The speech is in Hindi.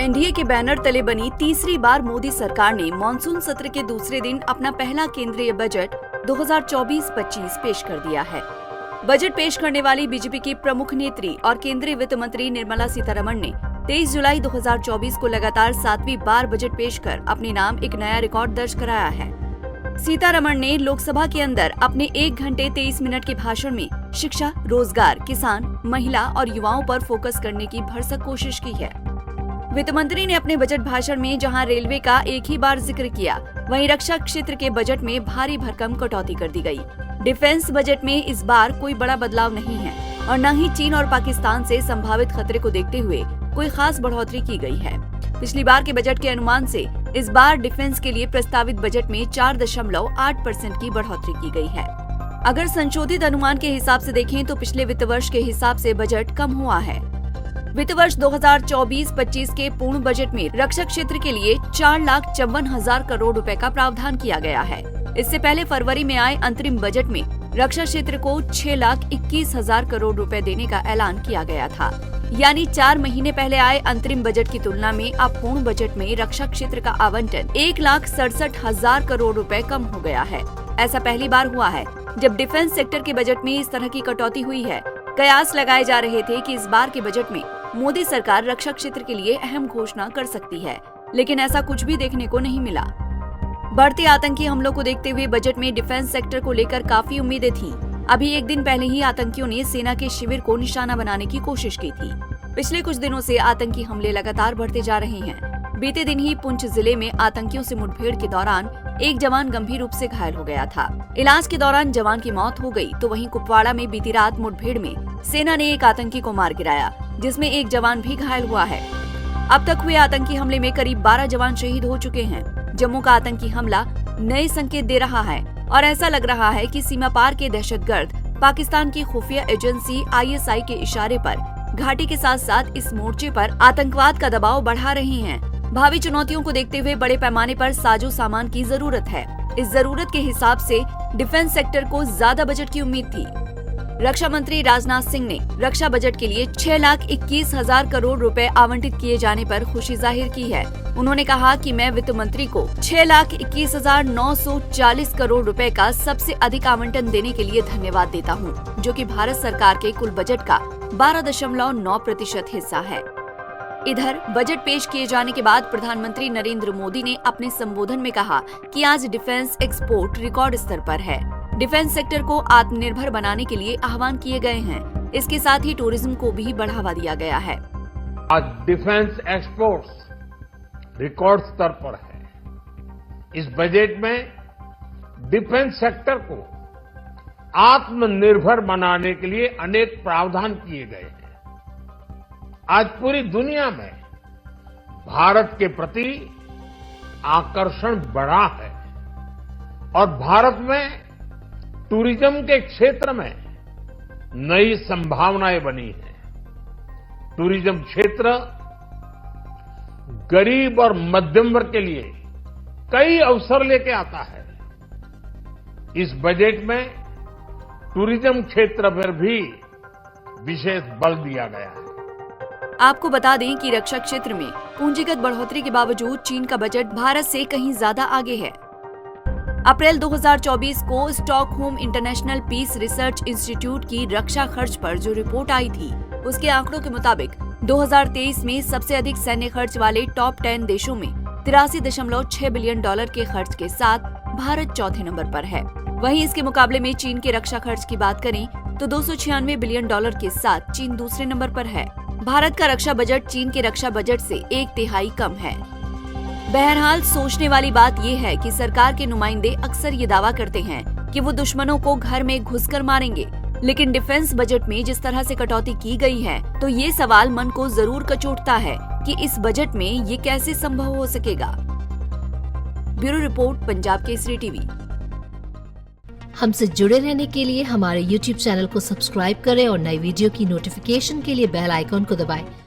एनडीए के बैनर तले बनी तीसरी बार मोदी सरकार ने मॉनसून सत्र के दूसरे दिन अपना पहला केंद्रीय बजट 2024-25 पेश कर दिया है। बजट पेश करने वाली बीजेपी की प्रमुख नेत्री और केंद्रीय वित्त मंत्री निर्मला सीतारमण ने 23 जुलाई 2024 को लगातार 7वीं बार बजट पेश कर अपने नाम एक नया रिकॉर्ड दर्ज कराया है। सीतारमण ने लोकसभा के अंदर अपने 1 घंटे 23 मिनट के भाषण में शिक्षा, रोजगार, किसान, महिला और युवाओं पर फोकस करने की भरसक कोशिश की है। वित्त मंत्री ने अपने बजट भाषण में जहां रेलवे का एक ही बार जिक्र किया, वहीं रक्षा क्षेत्र के बजट में भारी भरकम कटौती कर दी गई। डिफेंस बजट में इस बार कोई बड़ा बदलाव नहीं है और न ही चीन और पाकिस्तान से संभावित खतरे को देखते हुए कोई खास बढ़ोतरी की गई है। पिछली बार के बजट के अनुमान से इस बार डिफेंस के लिए प्रस्तावित बजट में 4.8% की बढ़ोतरी की गई है। अगर संशोधित अनुमान के हिसाब से देखें तो पिछले वित्त वर्ष के हिसाब से बजट कम हुआ है। वित्त वर्ष 2024-25 के पूर्ण बजट में रक्षा क्षेत्र के लिए 4,54,000 करोड़ रुपए का प्रावधान किया गया है। इससे पहले फरवरी में आए अंतरिम बजट में रक्षा क्षेत्र को 6,21,000 करोड़ रुपए देने का ऐलान किया गया था। यानी 4 महीने पहले आए अंतरिम बजट की तुलना में अब पूर्ण बजट में रक्षा क्षेत्र का आवंटन 1,67,000 करोड़ रुपए कम हो गया है। ऐसा पहली बार हुआ है जब डिफेंस सेक्टर के बजट में इस तरह की कटौती हुई है। कयास लगाए जा रहे थे कि इस बार के बजट में मोदी सरकार रक्षा क्षेत्र के लिए अहम घोषणा कर सकती है, लेकिन ऐसा कुछ भी देखने को नहीं मिला। बढ़ते आतंकी हमलों को देखते हुए बजट में डिफेंस सेक्टर को लेकर काफी उम्मीदें थीं। अभी एक दिन पहले ही आतंकियों ने सेना के शिविर को निशाना बनाने की कोशिश की थी। पिछले कुछ दिनों से आतंकी हमले लगातार बढ़ते जा रहे हैं। बीते दिन ही पुंछ जिले में आतंकियों से मुठभेड़ के दौरान एक जवान गंभीर रूप से घायल हो गया था। इलाज के दौरान जवान की मौत हो गई, तो वहीं कुपवाड़ा में बीती रात मुठभेड़ में सेना ने एक आतंकी को मार गिराया, जिसमें एक जवान भी घायल हुआ है। अब तक हुए आतंकी हमले में करीब 12 जवान शहीद हो चुके हैं। जम्मू का आतंकी हमला नए संकेत दे रहा है और ऐसा लग रहा है कि सीमा पार के दहशतगर्द पाकिस्तान की खुफिया एजेंसी ISI के इशारे पर घाटी के साथ साथ इस मोर्चे पर आतंकवाद का दबाव बढ़ा रहे हैं। भावी चुनौतियों को देखते हुए बड़े पैमाने पर साजो सामान की जरूरत है। इस जरूरत के हिसाब से डिफेंस सेक्टर को ज्यादा बजट की उम्मीद थी। रक्षा मंत्री राजनाथ सिंह ने रक्षा बजट के लिए 6,21,000 करोड़ रुपए आवंटित किए जाने पर खुशी जाहिर की है। उन्होंने कहा कि मैं वित्त मंत्री को 6,21,940 करोड़ रुपए का सबसे अधिक आवंटन देने के लिए धन्यवाद देता हूं, जो कि भारत सरकार के कुल बजट का 12.9% हिस्सा है। इधर बजट पेश किए जाने के बाद प्रधानमंत्री नरेंद्र मोदी ने अपने संबोधन में कहा कि आज डिफेंस एक्सपोर्ट रिकॉर्ड स्तर पर है। डिफेंस सेक्टर को आत्मनिर्भर बनाने के लिए आह्वान किए गए हैं। इसके साथ ही टूरिज्म को भी बढ़ावा दिया गया है। आज डिफेंस एक्सपोर्ट्स रिकॉर्ड स्तर पर है। इस बजट में डिफेंस सेक्टर को आत्मनिर्भर बनाने के लिए अनेक प्रावधान किए गए हैं। आज पूरी दुनिया में भारत के प्रति आकर्षण बढ़ा है और भारत में टूरिज्म के क्षेत्र में नई संभावनाएं बनी हैं। टूरिज्म क्षेत्र गरीब और मध्यम वर्ग के लिए कई अवसर लेके आता है। इस बजट में टूरिज्म क्षेत्र पर भी विशेष बल दिया गया है। आपको बता दें कि रक्षा क्षेत्र में पूंजीगत बढ़ोतरी के बावजूद चीन का बजट भारत से कहीं ज्यादा आगे है। अप्रैल 2024 को Stockholm International Peace Research Institute की रक्षा खर्च पर जो रिपोर्ट आई थी, उसके आंकड़ों के मुताबिक 2023 में सबसे अधिक सैन्य खर्च वाले टॉप 10 देशों में 83.6 बिलियन डॉलर के खर्च के साथ भारत चौथे नंबर पर है। वहीं इसके मुकाबले में चीन के रक्षा खर्च की बात करें तो 296 बिलियन डॉलर के साथ चीन दूसरे नंबर पर है। भारत का रक्षा बजट चीन के रक्षा बजट से 1/3 कम है। बहरहाल सोचने वाली बात ये है कि सरकार के नुमाइंदे अक्सर ये दावा करते हैं कि वो दुश्मनों को घर में घुसकर मारेंगे, लेकिन डिफेंस बजट में जिस तरह से कटौती की गई है तो ये सवाल मन को जरूर कचोटता है कि इस बजट में ये कैसे संभव हो सकेगा। Bureau report, Punjab Kesari TV. हमसे जुड़े रहने के लिए हमारे YouTube चैनल को सब्सक्राइब करें और नई वीडियो की नोटिफिकेशन के लिए बेल आइकॉन को दबाएं।